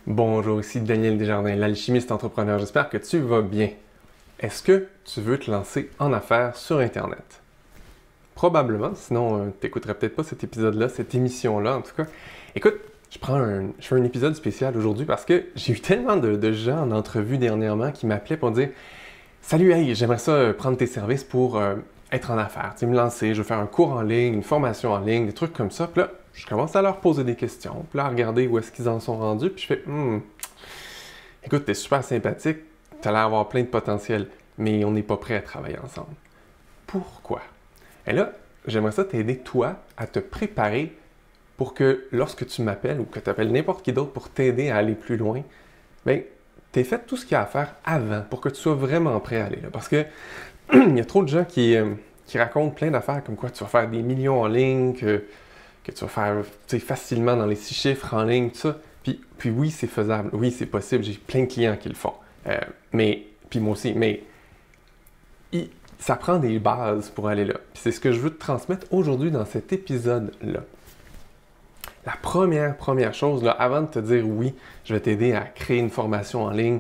Bonjour, ici Daniel Desjardins, l'alchimiste entrepreneur. J'espère que tu vas bien. Est-ce que tu veux te lancer en affaires sur Internet? Probablement, sinon tu n'écouterais peut-être pas cet épisode-là, cette émission-là en tout cas. Écoute, je fais un épisode spécial aujourd'hui parce que j'ai eu tellement de gens en entrevue dernièrement qui m'appelaient pour dire « Salut, hey, j'aimerais ça prendre tes services pour être en affaires, tu sais, me lancer, je veux faire un cours en ligne, une formation en ligne, des trucs comme ça. » Puis là, je commence à leur poser des questions, puis là, à regarder où est-ce qu'ils en sont rendus, puis je fais « Écoute, t'es super sympathique, t'as l'air d'avoir plein de potentiel, mais on n'est pas prêt à travailler ensemble. Pourquoi? » Et là, j'aimerais ça t'aider, toi, à te préparer pour que lorsque tu m'appelles ou que tu appelles n'importe qui d'autre pour t'aider à aller plus loin, bien, t'aies fait tout ce qu'il y a à faire avant pour que tu sois vraiment prêt à aller là. Parce que il y a trop de gens qui racontent plein d'affaires comme quoi tu vas faire des millions en ligne, que tu vas faire facilement dans les 6 chiffres en ligne, tout ça. Puis oui, c'est faisable, oui, c'est possible, j'ai plein de clients qui le font. Puis moi aussi, mais ça prend des bases pour aller là. Puis c'est ce que je veux te transmettre aujourd'hui dans cet épisode-là. La première chose, là, avant de te dire oui, je vais t'aider à créer une formation en ligne,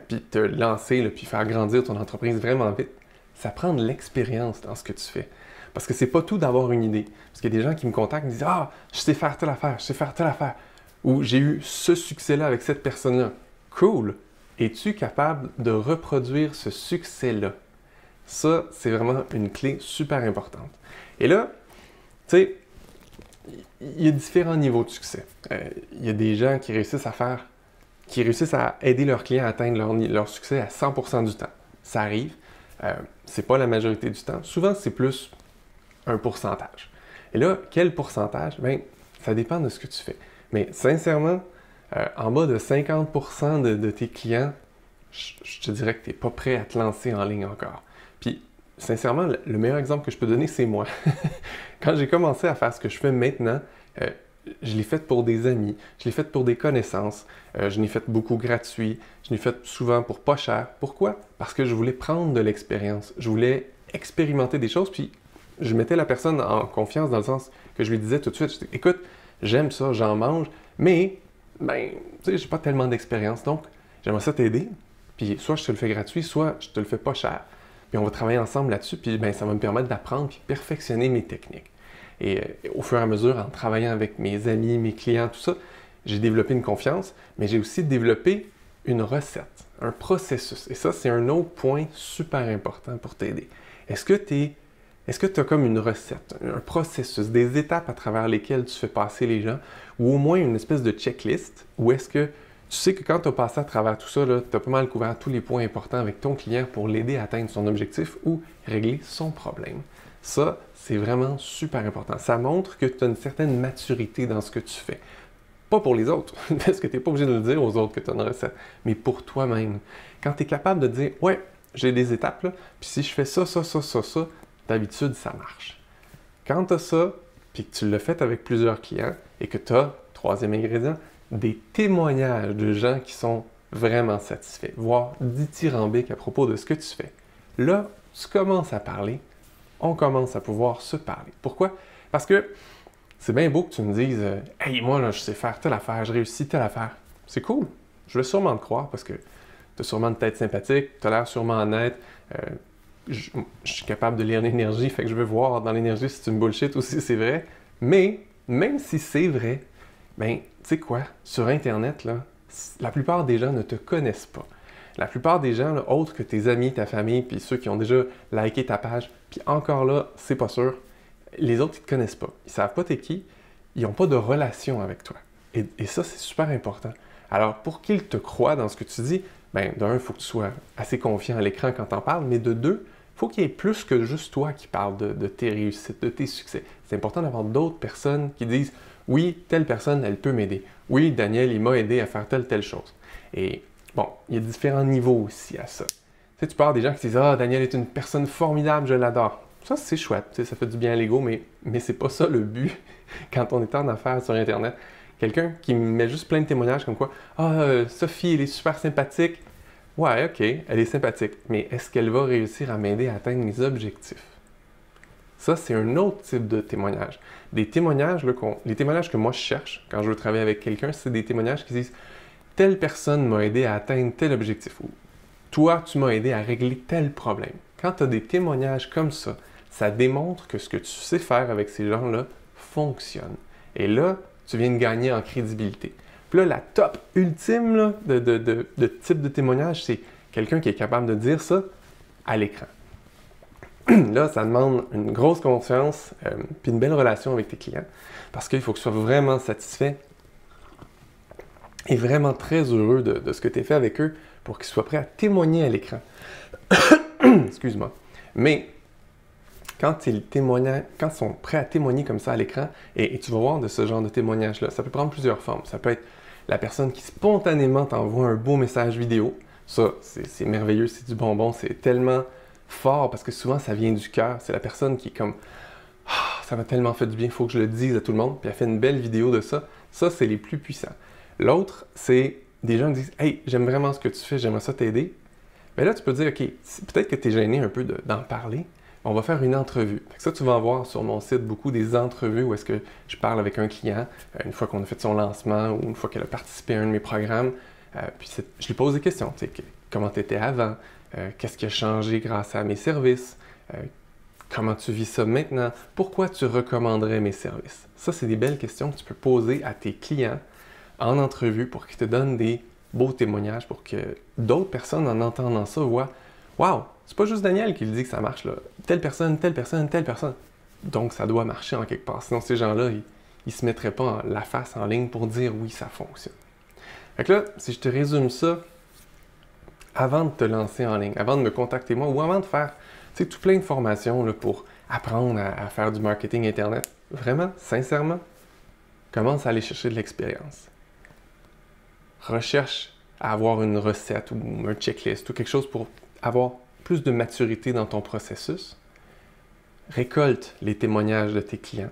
puis te lancer, là, puis faire grandir ton entreprise vraiment vite, ça prend de l'expérience dans ce que tu fais. Parce que c'est pas tout d'avoir une idée. Parce qu'il y a des gens qui me contactent et me disent « Ah, je sais faire telle affaire, je sais faire telle affaire. » Ou « J'ai eu ce succès-là avec cette personne-là. » Cool! Es-tu capable de reproduire ce succès-là? Ça, c'est vraiment une clé super importante. Et là, tu sais, il y a différents niveaux de succès. Il y a des gens qui réussissent à aider leurs clients à atteindre leur succès à 100% du temps. Ça arrive. C'est pas la majorité du temps. Souvent, c'est plus un pourcentage. Et là, quel pourcentage? Bien, ça dépend de ce que tu fais. Mais sincèrement, en bas de 50% de tes clients, je te dirais que tu n'es pas prêt à te lancer en ligne encore. Puis, sincèrement, le meilleur exemple que je peux donner, c'est moi. Quand j'ai commencé à faire ce que je fais maintenant, je l'ai fait pour des amis, je l'ai fait pour des connaissances, je l'ai fait beaucoup gratuit, je l'ai fait souvent pour pas cher. Pourquoi? Parce que je voulais prendre de l'expérience, je voulais expérimenter des choses, puis je mettais la personne en confiance dans le sens que je lui disais tout de suite, je dis, écoute, j'aime ça, j'en mange, mais, ben, tu sais, j'ai pas tellement d'expérience, donc j'aimerais ça t'aider, puis soit je te le fais gratuit, soit je te le fais pas cher. Puis on va travailler ensemble là-dessus, puis ben, ça va me permettre d'apprendre puis perfectionner mes techniques. Et au fur et à mesure, en travaillant avec mes amis, mes clients, tout ça, j'ai développé une confiance, mais j'ai aussi développé une recette, un processus. Et ça, c'est un autre point super important pour t'aider. Est-ce que tu as comme une recette, un processus, des étapes à travers lesquelles tu fais passer les gens, ou au moins une espèce de checklist, ou est-ce que tu sais que quand tu as passé à travers tout ça, tu as pas mal couvert tous les points importants avec ton client pour l'aider à atteindre son objectif ou régler son problème. Ça, c'est vraiment super important. Ça montre que tu as une certaine maturité dans ce que tu fais. Pas pour les autres, parce que tu n'es pas obligé de le dire aux autres que tu as une recette, mais pour toi-même. Quand tu es capable de dire « Ouais, j'ai des étapes, là, puis si je fais ça, d'habitude, ça marche. » Quand tu as ça, puis que tu l'as fait avec plusieurs clients et que tu as, troisième ingrédient, des témoignages de gens qui sont vraiment satisfaits, voire dithyrambiques à propos de ce que tu fais. Là, tu commences à parler, on commence à pouvoir se parler. Pourquoi? Parce que c'est bien beau que tu me dises « Hey, moi, là, je sais faire telle affaire, je réussis telle affaire. » C'est cool. Je veux sûrement te croire parce que tu as sûrement une tête sympathique, tu as l'air sûrement honnête. Je suis capable de lire l'énergie, fait que je veux voir dans l'énergie si c'est une bullshit ou si c'est vrai. Mais, même si c'est vrai, ben, tu sais quoi? Sur Internet, là, la plupart des gens ne te connaissent pas. La plupart des gens, là, autres que tes amis, ta famille, puis ceux qui ont déjà liké ta page, puis encore là, c'est pas sûr, les autres, ils te connaissent pas. Ils savent pas t'es qui, ils n'ont pas de relation avec toi. Et ça, c'est super important. Alors, pour qu'ils te croient dans ce que tu dis, ben, d'un, il faut que tu sois assez confiant à l'écran quand tu en parles, mais de deux, il faut qu'il y ait plus que juste toi qui parle de tes réussites, de tes succès. C'est important d'avoir d'autres personnes qui disent « Oui, telle personne, elle peut m'aider. Oui, Daniel, il m'a aidé à faire telle chose. » Et bon, il y a différents niveaux aussi à ça. Tu sais, tu peux avoir des gens qui disent « Ah, Daniel est une personne formidable, je l'adore. » Ça, c'est chouette, tu sais, ça fait du bien à l'ego, mais c'est pas ça le but quand on est en affaires sur Internet. Quelqu'un qui me met juste plein de témoignages comme quoi « Ah, Sophie, elle est super sympathique. » Ouais, ok, elle est sympathique, mais est-ce qu'elle va réussir à m'aider à atteindre mes objectifs? Ça, c'est un autre type de témoignage. Des témoignages, là, les témoignages que moi je cherche quand je veux travailler avec quelqu'un, c'est des témoignages qui disent « Telle personne m'a aidé à atteindre tel objectif » ou « Toi, tu m'as aidé à régler tel problème. » Quand tu as des témoignages comme ça démontre que ce que tu sais faire avec ces gens-là fonctionne. Et là, tu viens de gagner en crédibilité. Puis là, la top ultime là, de type de témoignage, c'est quelqu'un qui est capable de dire ça à l'écran. Là, ça demande une grosse confiance puis une belle relation avec tes clients parce qu'il faut que tu sois vraiment satisfait et vraiment très heureux de ce que tu as fait avec eux pour qu'ils soient prêts à témoigner à l'écran. Excuse-moi. Mais quand ils sont prêts à témoigner comme ça à l'écran, et tu vas voir de ce genre de témoignage-là, ça peut prendre plusieurs formes. Ça peut être la personne qui spontanément t'envoie un beau message vidéo. Ça, c'est merveilleux, c'est du bonbon, c'est tellement fort parce que souvent ça vient du cœur. C'est la personne qui est comme « Ah, ça m'a tellement fait du bien, il faut que je le dise à tout le monde », puis elle fait une belle vidéo de ça. Ça, c'est les plus puissants. L'autre, c'est des gens qui disent « Hey, j'aime vraiment ce que tu fais, j'aimerais ça t'aider. » Mais là, tu peux dire « Ok, peut-être que tu es gêné un peu d'en parler. » On va faire une entrevue. Fait que ça, tu vas voir sur mon site beaucoup des entrevues où est-ce que je parle avec un client une fois qu'on a fait son lancement ou une fois qu'elle a participé à un de mes programmes. Puis je lui pose des questions. Comment tu étais avant? Qu'est-ce qui a changé grâce à mes services? Comment tu vis ça maintenant? Pourquoi tu recommanderais mes services? Ça, c'est des belles questions que tu peux poser à tes clients en entrevue pour qu'ils te donnent des beaux témoignages pour que d'autres personnes, en entendant ça, voient « Wow! C'est pas juste Daniel qui le dit que ça marche, là. Telle personne, telle personne, telle personne. » Donc, ça doit marcher en quelque part. Sinon, ces gens-là, ils se mettraient pas la face en ligne pour dire « Oui, ça fonctionne. » Fait que là, si je te résume ça, avant de te lancer en ligne, avant de me contacter moi ou avant de faire tout plein de formations là, pour apprendre à faire du marketing Internet, vraiment, sincèrement, commence à aller chercher de l'expérience. Recherche à avoir une recette ou un checklist ou quelque chose pour avoir plus de maturité dans ton processus. Récolte les témoignages de tes clients.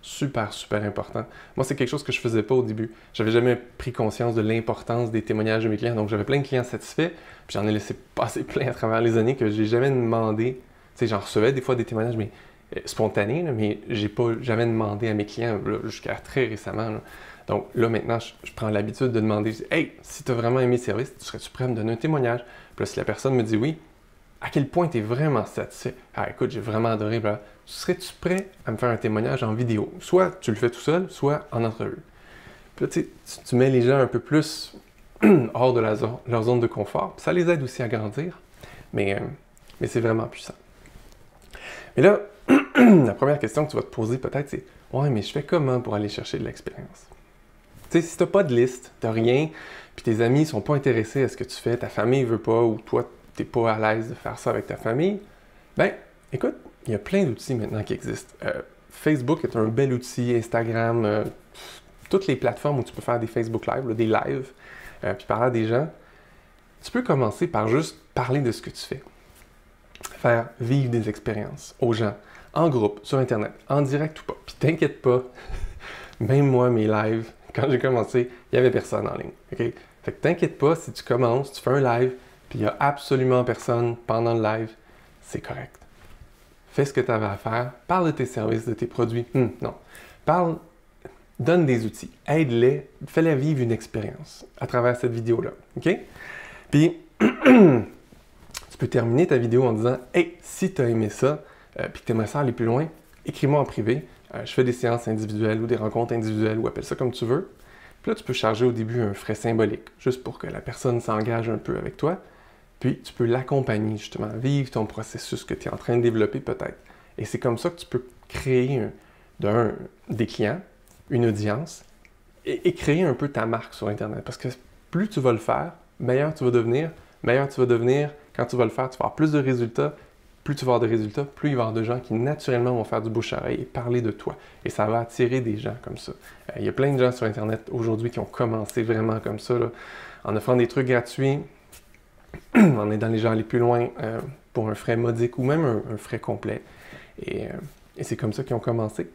Super, super important. Moi, c'est quelque chose que je faisais pas au début. J'avais jamais pris conscience de l'importance des témoignages de mes clients. Donc, j'avais plein de clients satisfaits, puis j'en ai laissé passer plein à travers les années que j'ai jamais demandé. Tu sais, j'en recevais des fois des témoignages mais spontanés, là, mais j'ai pas jamais demandé à mes clients jusqu'à très récemment. Là. Donc là, maintenant, je prends l'habitude de demander « Hey, si tu as vraiment aimé le service, serais-tu prêt à me donner un témoignage? » Puis là, si la personne me dit oui, à quel point tu es vraiment satisfait? Ah, écoute, j'ai vraiment adoré. Là. Serais-tu prêt à me faire un témoignage en vidéo? Soit tu le fais tout seul, soit en entrevue. Puis là, tu mets les gens un peu plus hors de leur zone de confort. Puis ça les aide aussi à grandir, mais c'est vraiment puissant. Mais là, la première question que tu vas te poser peut-être, c'est « Ouais, mais je fais comment pour aller chercher de l'expérience? » Tu sais, si tu n'as pas de liste, tu n'as rien, puis tes amis ne sont pas intéressés à ce que tu fais, ta famille ne veut pas, ou toi, tu n'es pas à l'aise de faire ça avec ta famille, ben, écoute, il y a plein d'outils maintenant qui existent. Facebook est un bel outil, Instagram, toutes les plateformes où tu peux faire des Facebook Live, là, des lives, puis parler à des gens. Tu peux commencer par juste parler de ce que tu fais. Faire vivre des expériences aux gens, en groupe, sur Internet, en direct ou pas. Puis t'inquiète pas, même moi, mes lives, quand j'ai commencé, il n'y avait personne en ligne. Okay? Fait que t'inquiète pas, si tu commences, tu fais un live, puis il n'y a absolument personne pendant le live, c'est correct. Fais ce que tu avais à faire, parle de tes services, de tes produits. Non. Donne des outils, aide-les, fais-les vivre une expérience à travers cette vidéo-là. OK? Puis, tu peux terminer ta vidéo en disant « Hey, si tu as aimé ça, puis que tu aimerais ça aller plus loin, écris-moi en privé. Je fais des séances individuelles ou des rencontres individuelles ou appelle ça comme tu veux. » Puis là, tu peux charger au début un frais symbolique, juste pour que la personne s'engage un peu avec toi. Puis, tu peux l'accompagner justement, vivre ton processus que tu es en train de développer peut-être. Et c'est comme ça que tu peux créer des clients, une audience, et créer un peu ta marque sur Internet. Parce que plus tu vas le faire, meilleur tu vas devenir. Meilleur tu vas devenir, quand tu vas le faire, tu vas avoir plus de résultats. Plus tu vas avoir de résultats, plus il va y avoir de gens qui naturellement vont faire du bouche-à-oreille et parler de toi. Et ça va attirer des gens comme ça. Il y a plein de gens sur Internet aujourd'hui qui ont commencé vraiment comme ça, là, en offrant des trucs gratuits, en aidant les gens à aller plus loin pour un frais modique ou même un frais complet. Et c'est comme ça qu'ils ont commencé.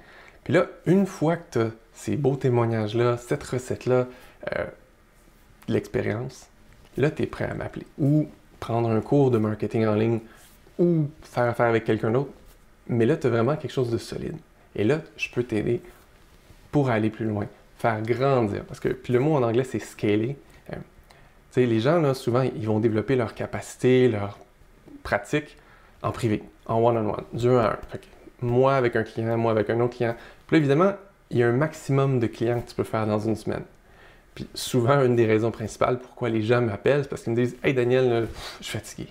Puis là, une fois que tu as ces beaux témoignages-là, cette recette-là, de l'expérience, là, tu es prêt à m'appeler. Ou prendre un cours de marketing en ligne, ou faire affaire avec quelqu'un d'autre. Mais là, tu as vraiment quelque chose de solide. Et là, je peux t'aider pour aller plus loin, faire grandir. Parce que, puis le mot en anglais, c'est scaler. Tu sais, les gens, là, souvent, ils vont développer leur capacité, leur pratique en privé, en one-on-one, du 1 à 1. Fait que moi avec un client, moi avec un autre client. Puis là, évidemment, il y a un maximum de clients que tu peux faire dans une semaine. Puis souvent, une des raisons principales pourquoi les gens m'appellent, c'est parce qu'ils me disent « Hey Daniel, là, je suis fatigué.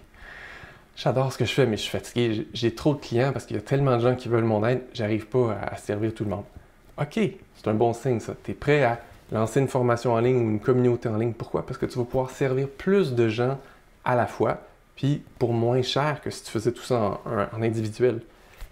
J'adore ce que je fais, mais je suis fatigué. J'ai trop de clients parce qu'il y a tellement de gens qui veulent mon aide, j'arrive pas à servir tout le monde. » OK, c'est un bon signe ça. Tu es prêt à lancer une formation en ligne ou une communauté en ligne. Pourquoi? Parce que tu vas pouvoir servir plus de gens à la fois, puis pour moins cher que si tu faisais tout ça en individuel.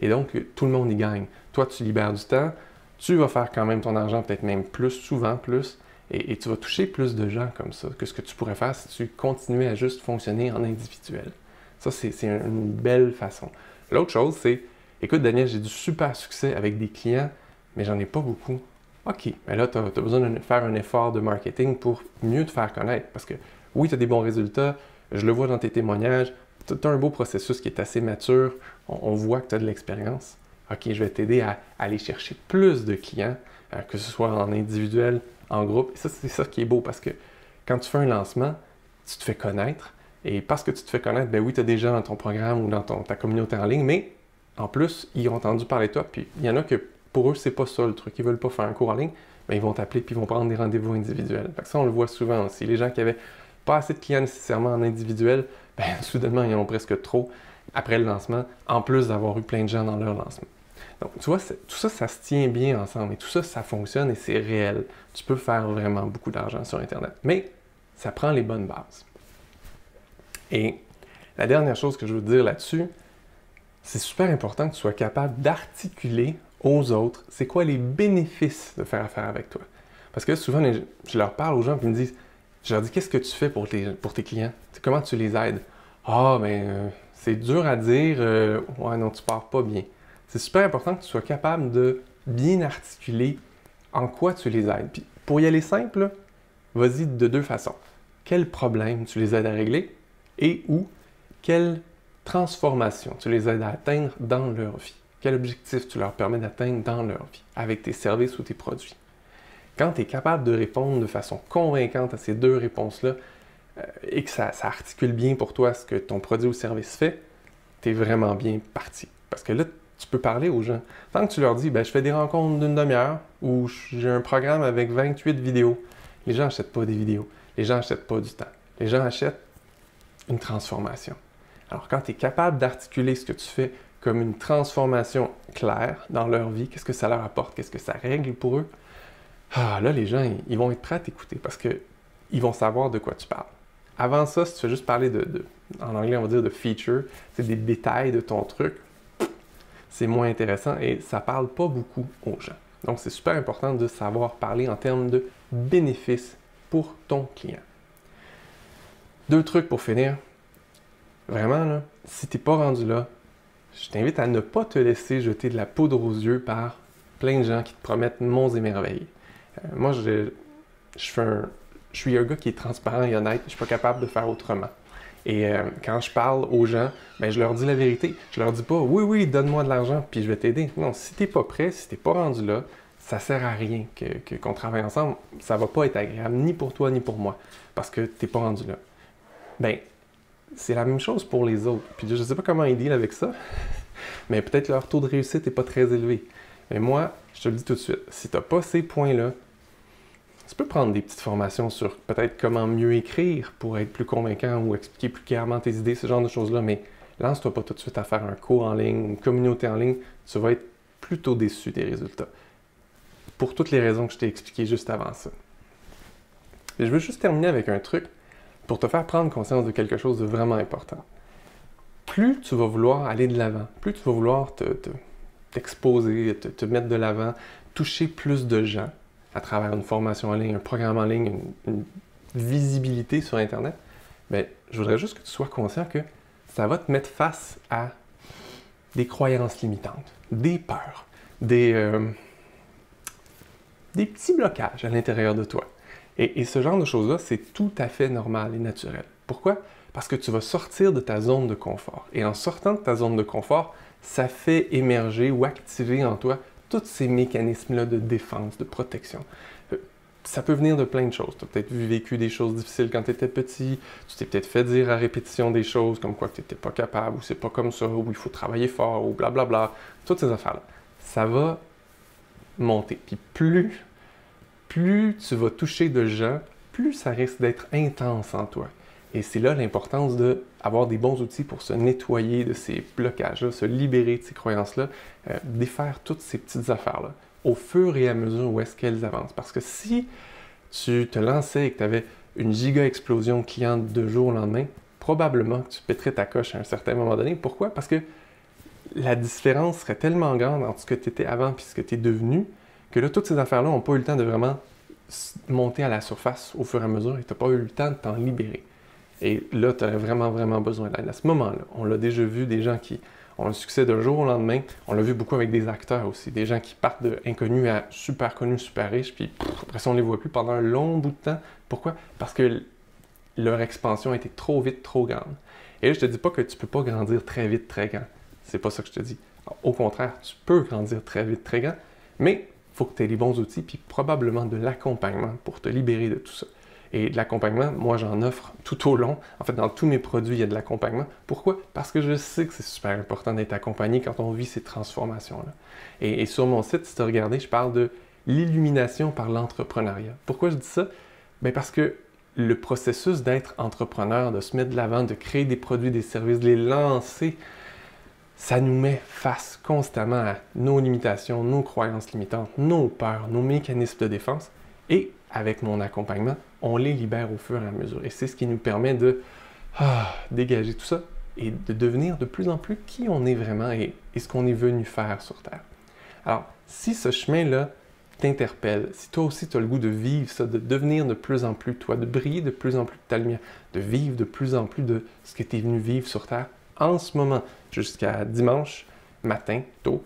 Et donc, tout le monde y gagne. Toi, tu libères du temps, tu vas faire quand même ton argent, peut-être même plus, souvent plus, et tu vas toucher plus de gens comme ça que ce que tu pourrais faire si tu continuais à juste fonctionner en individuel. Ça, c'est une belle façon. L'autre chose, c'est, écoute Daniel, j'ai du super succès avec des clients, mais j'en ai pas beaucoup. OK, mais là, tu as besoin de faire un effort de marketing pour mieux te faire connaître. Parce que oui, tu as des bons résultats, je le vois dans tes témoignages, tu as un beau processus qui est assez mature, on voit que tu as de l'expérience. OK, je vais t'aider à aller chercher plus de clients, que ce soit en individuel, en groupe. Et ça, c'est ça qui est beau parce que quand tu fais un lancement, tu te fais connaître. Et parce que tu te fais connaître, ben oui, tu as des gens dans ton programme ou dans ta communauté en ligne, mais en plus, ils ont entendu parler de toi. Puis il y en a que pour eux, c'est pas ça le truc. Ils veulent pas faire un cours en ligne, mais ils vont t'appeler puis ils vont prendre des rendez-vous individuels. Fait que ça, on le voit souvent aussi. Les gens qui avaient pas assez de clients nécessairement en individuel, ben soudainement, ils en ont presque trop après le lancement, en plus d'avoir eu plein de gens dans leur lancement. Donc, tu vois, tout ça, ça se tient bien ensemble. Et tout ça, ça fonctionne et c'est réel. Tu peux faire vraiment beaucoup d'argent sur Internet. Mais ça prend les bonnes bases. Et la dernière chose que je veux te dire là-dessus, c'est super important que tu sois capable d'articuler aux autres c'est quoi les bénéfices de faire affaire avec toi. Parce que souvent, je leur parle aux gens et ils me disent, je leur dis, qu'est-ce que tu fais pour tes clients? Comment tu les aides? Ah, ben, c'est dur à dire, ouais, non, tu pars pas bien. C'est super important que tu sois capable de bien articuler en quoi tu les aides. Puis pour y aller simple, vas-y de deux façons. Quel problème tu les aides à régler et ou quelle transformation tu les aides à atteindre dans leur vie. Quel objectif tu leur permets d'atteindre dans leur vie avec tes services ou tes produits. Quand tu es capable de répondre de façon convaincante à ces deux réponses-là et que ça articule bien pour toi ce que ton produit ou service fait, tu es vraiment bien parti. Parce que là, tu peux parler aux gens. Tant que tu leur dis, ben, je fais des rencontres d'une demi-heure ou j'ai un programme avec 28 vidéos, les gens n'achètent pas des vidéos. Les gens n'achètent pas du temps. Les gens achètent une transformation. Alors, quand tu es capable d'articuler ce que tu fais comme une transformation claire dans leur vie, qu'est-ce que ça leur apporte, qu'est-ce que ça règle pour eux, ah, là, les gens, ils vont être prêts à t'écouter parce qu'ils vont savoir de quoi tu parles. Avant ça, si tu fais juste parler en anglais, on va dire de feature, c'est des détails de ton truc, c'est moins intéressant et ça parle pas beaucoup aux gens. Donc, c'est super important de savoir parler en termes de bénéfices pour ton client. Deux trucs pour finir. Vraiment, là, si tu n'es pas rendu là, je t'invite à ne pas te laisser jeter de la poudre aux yeux par plein de gens qui te promettent monts et merveilles. Moi, je suis un gars qui est transparent et honnête. Je ne suis pas capable de faire autrement. Et quand je parle aux gens, ben, je leur dis la vérité. Je leur dis pas « Oui, donne-moi de l'argent, puis je vais t'aider. » Non, si tu n'es pas prêt, si tu n'es pas rendu là, ça ne sert à rien qu'on travaille ensemble. Ça ne va pas être agréable, ni pour toi, ni pour moi, parce que tu n'es pas rendu là. Ben, c'est la même chose pour les autres. Puis je ne sais pas comment ils dealent avec ça, mais peut-être leur taux de réussite n'est pas très élevé. Mais moi, je te le dis tout de suite, si tu n'as pas ces points-là, tu peux prendre des petites formations sur peut-être comment mieux écrire pour être plus convaincant ou expliquer plus clairement tes idées, ce genre de choses-là, mais lance-toi pas tout de suite à faire un cours en ligne, une communauté en ligne, tu vas être plutôt déçu des résultats. Pour toutes les raisons que je t'ai expliquées juste avant ça. Et je veux juste terminer avec un truc pour te faire prendre conscience de quelque chose de vraiment important. Plus tu vas vouloir aller de l'avant, plus tu vas vouloir t'exposer, te mettre de l'avant, toucher plus de gens à travers une formation en ligne, un programme en ligne, une visibilité sur Internet, bien, je voudrais juste que tu sois conscient que ça va te mettre face à des croyances limitantes, des peurs, des petits blocages à l'intérieur de toi. Et ce genre de choses-là, c'est tout à fait normal et naturel. Pourquoi? Parce que tu vas sortir de ta zone de confort. Et en sortant de ta zone de confort, ça fait émerger ou activer en toi tous ces mécanismes-là de défense, de protection. Ça peut venir de plein de choses. Tu as peut-être vécu des choses difficiles quand tu étais petit, tu t'es peut-être fait dire à répétition des choses comme quoi que tu n'étais pas capable, ou c'est pas comme ça, ou il faut travailler fort, ou blablabla, toutes ces affaires-là. Ça va monter. Puis plus tu vas toucher de gens, plus ça risque d'être intense en toi. Et c'est là l'importance d'avoir des bons outils pour se nettoyer de ces blocages-là, se libérer de ces croyances-là, défaire toutes ces petites affaires-là au fur et à mesure où est-ce qu'elles avancent. Parce que si tu te lançais et que tu avais une giga explosion de clients de jour au lendemain, probablement que tu pèterais ta coche à un certain moment donné. Pourquoi? Parce que la différence serait tellement grande entre ce que tu étais avant et ce que tu es devenu, que là, toutes ces affaires-là n'ont pas eu le temps de vraiment monter à la surface au fur et à mesure et tu n'as pas eu le temps de t'en libérer. Et là, tu aurais vraiment, vraiment besoin d'aide. À ce moment-là, on l'a déjà vu, des gens qui ont un succès d'un jour au lendemain. On l'a vu beaucoup avec des acteurs aussi, des gens qui partent de inconnus à super connus, super riches, puis après ça, on ne les voit plus pendant un long bout de temps. Pourquoi? Parce que leur expansion a été trop vite, trop grande. Et là, je te dis pas que tu peux pas grandir très vite, très grand. C'est pas ça que je te dis. Au contraire, tu peux grandir très vite, très grand, mais il faut que tu aies les bons outils, puis probablement de l'accompagnement pour te libérer de tout ça. Et de l'accompagnement, moi, j'en offre tout au long. En fait, dans tous mes produits, il y a de l'accompagnement. Pourquoi? Parce que je sais que c'est super important d'être accompagné quand on vit ces transformations-là. Et sur mon site, si tu as regardé, je parle de l'illumination par l'entrepreneuriat. Pourquoi je dis ça? Bien parce que le processus d'être entrepreneur, de se mettre de l'avant, de créer des produits, des services, de les lancer, ça nous met face constamment à nos limitations, nos croyances limitantes, nos peurs, nos mécanismes de défense. Et avec mon accompagnement, on les libère au fur et à mesure. Et c'est ce qui nous permet de dégager tout ça et de devenir de plus en plus qui on est vraiment et ce qu'on est venu faire sur Terre. Alors, si ce chemin-là t'interpelle, si toi aussi tu as le goût de vivre ça, de devenir de plus en plus toi, de briller de plus en plus de ta lumière, de vivre de plus en plus de ce que tu es venu vivre sur Terre, en ce moment, jusqu'à dimanche matin, tôt,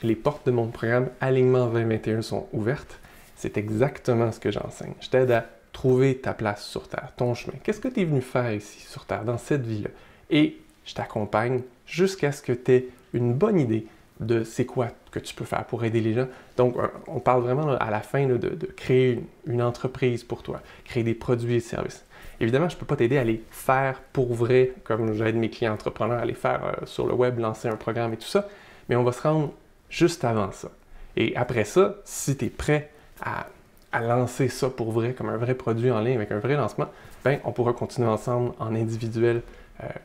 les portes de mon programme Alignement 2021 sont ouvertes. C'est exactement ce que j'enseigne. Je t'aide à trouver ta place sur Terre, ton chemin. Qu'est-ce que tu es venu faire ici sur Terre, dans cette vie-là? Et je t'accompagne jusqu'à ce que tu aies une bonne idée de c'est quoi que tu peux faire pour aider les gens. Donc, on parle vraiment à la fin de créer une entreprise pour toi, créer des produits et services. Évidemment, je ne peux pas t'aider à les faire pour vrai, comme j'aide mes clients entrepreneurs à les faire sur le web, lancer un programme et tout ça, mais on va se rendre juste avant ça. Et après ça, si tu es prêt à lancer ça pour vrai, comme un vrai produit en ligne avec un vrai lancement, ben on pourra continuer ensemble en individuel.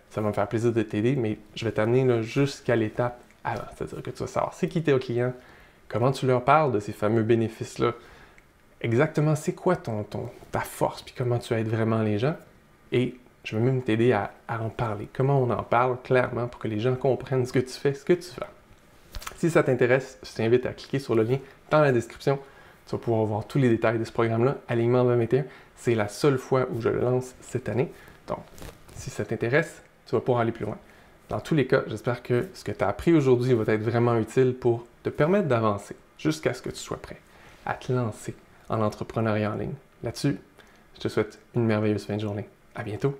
Ça va me faire plaisir de t'aider, mais je vais t'amener jusqu'à l'étape avant. C'est-à-dire que tu vas savoir c'est qui tes clients, comment tu leur parles de ces fameux bénéfices-là, exactement c'est quoi ta force, puis comment tu aides vraiment les gens. Et je vais même t'aider à en parler. Comment on en parle clairement pour que les gens comprennent ce que tu fais, ce que tu fais. Si ça t'intéresse, je t'invite à cliquer sur le lien dans la description. Tu vas pouvoir voir tous les détails de ce programme-là, Alignement 2021. C'est la seule fois où je le lance cette année. Donc, si ça t'intéresse, tu vas pouvoir aller plus loin. Dans tous les cas, j'espère que ce que tu as appris aujourd'hui va être vraiment utile pour te permettre d'avancer jusqu'à ce que tu sois prêt à te lancer en entrepreneuriat en ligne. Là-dessus, je te souhaite une merveilleuse fin de journée. À bientôt!